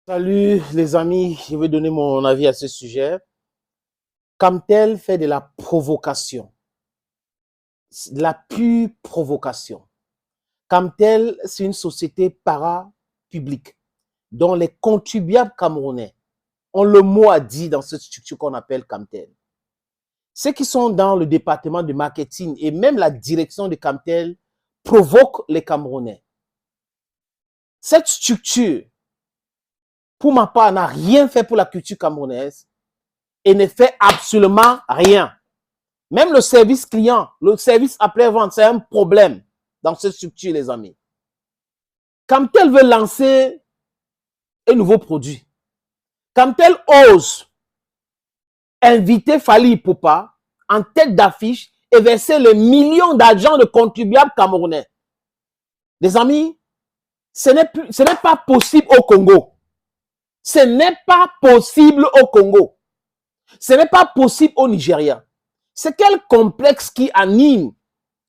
Salut les amis, je vais donner mon avis à ce sujet. Camtel fait de la provocation, de la pure provocation. Camtel, c'est une société para-publique dont les contribuables camerounais ont le mot à dire dans cette structure qu'on appelle Camtel. Ceux qui sont dans le département de marketing et même la direction de Camtel provoquent les Camerounais. Cette structure, pour ma part, n'a rien fait pour la culture camerounaise et ne fait absolument rien. Même le service client, le service après-vente, c'est un problème dans cette structure, les amis. Quand elle veut lancer un nouveau produit, quand elle ose inviter Fally Ipupa en tête d'affiche et verser les millions d'argent de contribuables camerounais, les amis, ce n'est pas possible au Congo. Ce n'est pas possible au Congo. Ce n'est pas possible au Nigeria. C'est quel complexe qui anime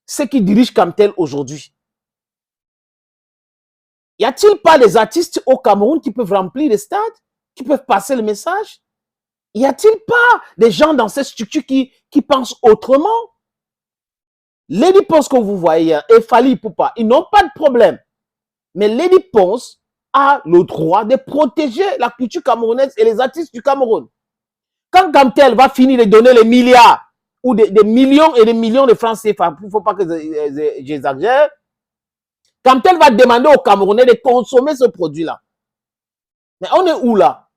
ceux qui dirigent Camtel aujourd'hui? Y a-t-il pas des artistes au Cameroun qui peuvent remplir les stades, qui peuvent passer le message? Y a-t-il pas des gens dans cette structure qui pensent autrement? Lady Ponce que vous voyez et Fally Ipupa, ils n'ont pas de problème. Mais Lady Ponce a le droit de protéger la culture camerounaise et les artistes du Cameroun. Quand Camtel va finir de donner les milliards ou des millions et des millions de francs CFA, il ne faut pas que j'exagère, Camtel va demander aux Camerounais de consommer ce produit-là. Mais on est où là?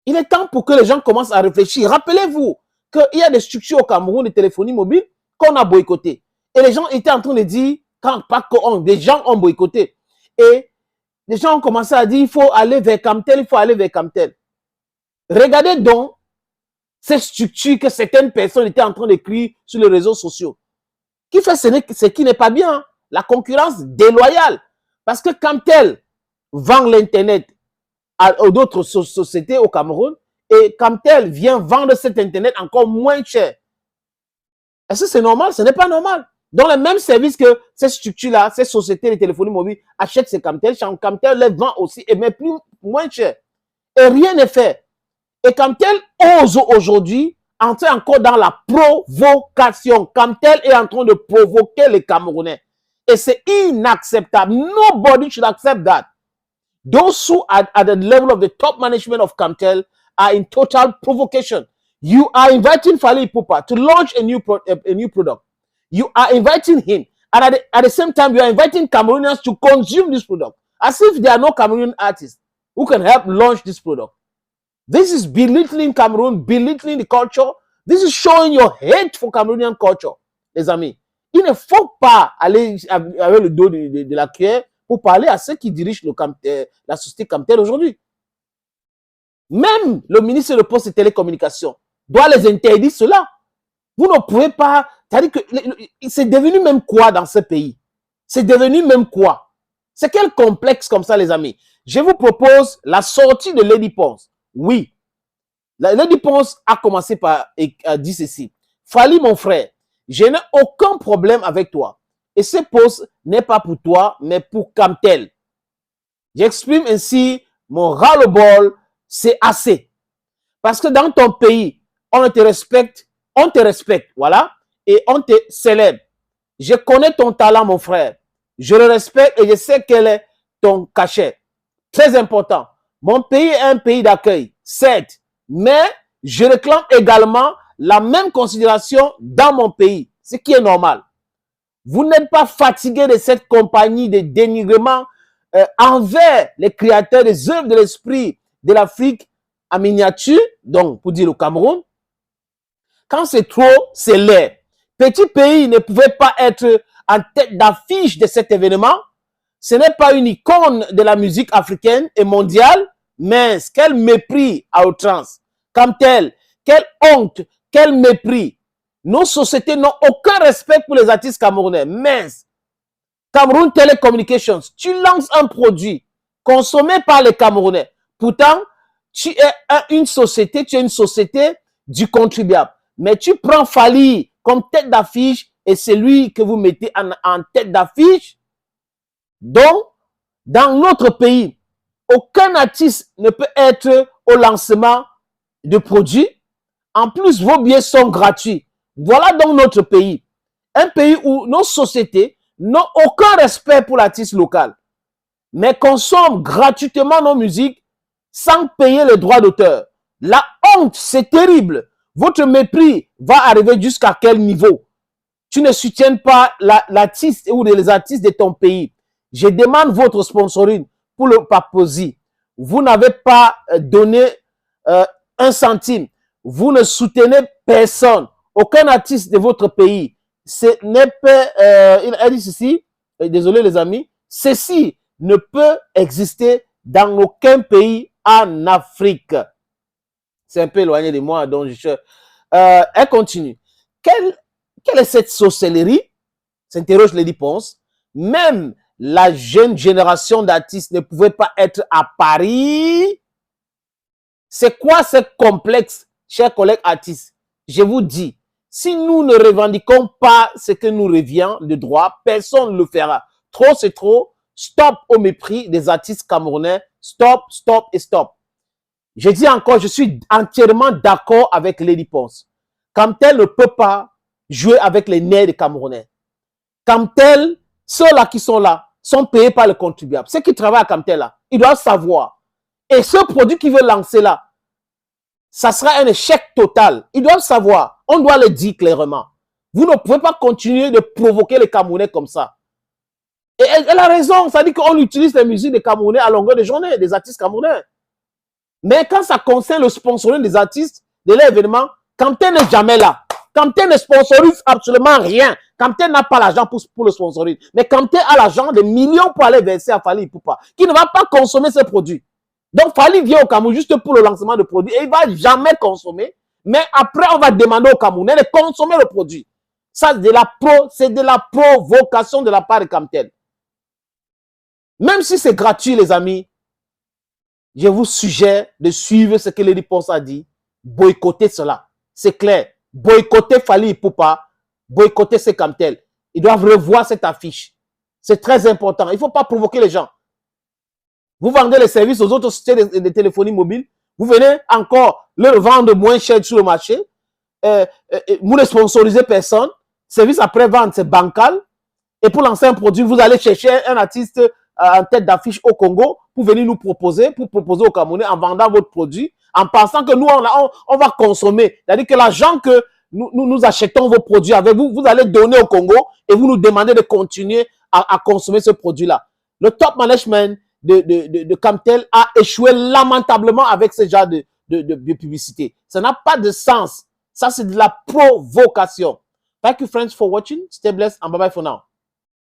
Il est temps pour que les gens commencent à réfléchir. Rappelez-vous qu'il y a des structures au Cameroun de téléphonie mobile qu'on a boycottées. Et les gens étaient en train de dire, des gens ont boycotté. Et les gens ont commencé à dire, il faut aller vers Camtel, il faut aller vers Camtel. Regardez donc ces structures que certaines personnes étaient en train d'écrire sur les réseaux sociaux. Qui fait ce qui n'est pas bien, la concurrence déloyale. Parce que Camtel vend l'Internet à d'autres sociétés au Cameroun et Camtel vient vendre cet Internet encore moins cher. Est-ce que c'est normal? Ce n'est pas normal. Dans le même service que ces structures-là, ces sociétés de téléphonie mobile achètent ces Camtel, Camtel les vend aussi et met moins cher. Et rien n'est fait. Et Camtel ose aujourd'hui entrer encore dans la provocation. Camtel est en train de provoquer les Camerounais. Et c'est inacceptable. Nobody should accept that. Those who are at the level of the top management of Camtel are in total provocation. You are inviting Fally Ipupa to launch a new product. You are inviting him. And at the same time, you are inviting Cameroonians to consume this product. As if there are no Cameroonian artists who can help launch this product. This is belittling Cameroon, belittling the culture. This is showing your hate for Cameroonian culture, les amis. Il ne faut pas aller avec le dos de la cuillère pour parler à ceux qui dirigent la société Camtel aujourd'hui. Même le ministre de Poste et Télécommunications doit les interdire cela. Vous ne pouvez pas... C'est-à-dire que c'est devenu même quoi dans ce pays? C'est devenu même quoi? C'est quel complexe comme ça, les amis? Je vous propose la sortie de Lady Ponce. Oui, Lady Ponce a commencé par dire ceci. Fally, mon frère, je n'ai aucun problème avec toi. Et ce poste n'est pas pour toi, mais pour Camtel. J'exprime ainsi mon ras-le-bol, c'est assez. Parce que dans ton pays, on te respecte, voilà, et on te célèbre. Je connais ton talent, mon frère. Je le respecte et je sais quel est ton cachet. Très important. Mon pays est un pays d'accueil, certes, mais je réclame également la même considération dans mon pays, ce qui est normal. Vous n'êtes pas fatigué de cette compagnie de dénigrement envers les créateurs des œuvres de l'esprit de l'Afrique en miniature, donc pour dire le Cameroun. Quand c'est trop, c'est laid. Petit pays ne pouvait pas être en tête d'affiche de cet événement. Ce n'est pas une icône de la musique africaine et mondiale, mais quel mépris à outrance. Camtel, quelle honte, quel mépris. Nos sociétés n'ont aucun respect pour les artistes camerounais. Mince. Cameroun Telecommunications, tu lances un produit consommé par les Camerounais. Pourtant, tu es une société du contribuable. Mais tu prends Fally comme tête d'affiche et c'est lui que vous mettez en tête d'affiche. Donc, dans notre pays, Aucun artiste ne peut être au lancement de produits. En plus, vos billets sont gratuits. Voilà donc notre pays. Un pays où nos sociétés n'ont aucun respect pour l'artiste local, mais consomment gratuitement nos musiques sans payer les droits d'auteur. La honte, c'est terrible. Votre mépris va arriver jusqu'à quel niveau? Tu ne soutiens pas l'artiste ou les artistes de ton pays. Je demande votre sponsoring pour le Papouasie. Vous n'avez pas donné un centime. Vous ne soutenez personne. Aucun artiste de votre pays. Ce n'est pas, il a dit ceci, désolé les amis, ceci ne peut exister dans aucun pays en Afrique. C'est un peu éloigné de moi, donc elle continue. Quelle est cette sorcellerie? S'interroge Lady Ponce. Même la jeune génération d'artistes ne pouvait pas être à Paris. C'est quoi ce complexe, chers collègues artistes? Je vous dis, si nous ne revendiquons pas ce que nous revient de droit, personne ne le fera. Trop, c'est trop. Stop au mépris des artistes camerounais. Stop, stop et stop. Je dis encore, je suis entièrement d'accord avec Lady Ponce. Kamtel ne peut pas jouer avec les nerfs des Camerounais. Kamtel, ceux-là qui sont là, sont payés par le contribuable. Ceux qui travaillent à Kamtel, là, ils doivent savoir. Et ce produit qu'ils veulent lancer là, ça sera un échec total. Ils doivent savoir. On doit le dire clairement. Vous ne pouvez pas continuer de provoquer les Camerounais comme ça. Et elle a raison. Ça dit qu'on utilise les musiques des Camerounais à longueur de journée, des artistes camerounais. Mais quand ça concerne le sponsoring des artistes, de l'événement, Kamtel n'est jamais là. Kamtel ne sponsorise absolument rien. Kamtel n'a pas l'argent pour le sponsoring. Mais Kamtel a l'argent de millions pour aller verser à Fally Ipupa, qui ne va pas consommer ces produits. Donc Fally vient au Cameroun juste pour le lancement de produits et il ne va jamais consommer. Mais après, on va demander au Camerounais de consommer le produit. Ça, c'est de la provocation de la part de Kamtel. Même si c'est gratuit, les amis, je vous suggère de suivre ce que Lady Ponce a dit. Boycotter cela. C'est clair. Boycotter Fally Ipupa, boycotter ces Kamtel. Ils doivent revoir cette affiche. C'est très important. Il ne faut pas provoquer les gens. Vous vendez les services aux autres sociétés de téléphonie mobile. Vous venez encore leur vendre moins cher sur le marché. Vous ne sponsorisez personne. Service après-vente, c'est bancal. Et pour lancer un produit, vous allez chercher un artiste en tête d'affiche au Congo pour venir nous proposer, au Camerounais en vendant votre produit, en pensant que nous, on va consommer. C'est-à-dire que l'argent que nous achetons vos produits avec vous, vous allez donner au Congo et vous nous demandez de continuer à consommer ce produit-là. Le top management de Kamtel a échoué lamentablement avec ce genre de publicité. Ça n'a pas de sens. Ça, c'est de la provocation. Thank you, friends, for watching. Stay blessed and bye-bye for now.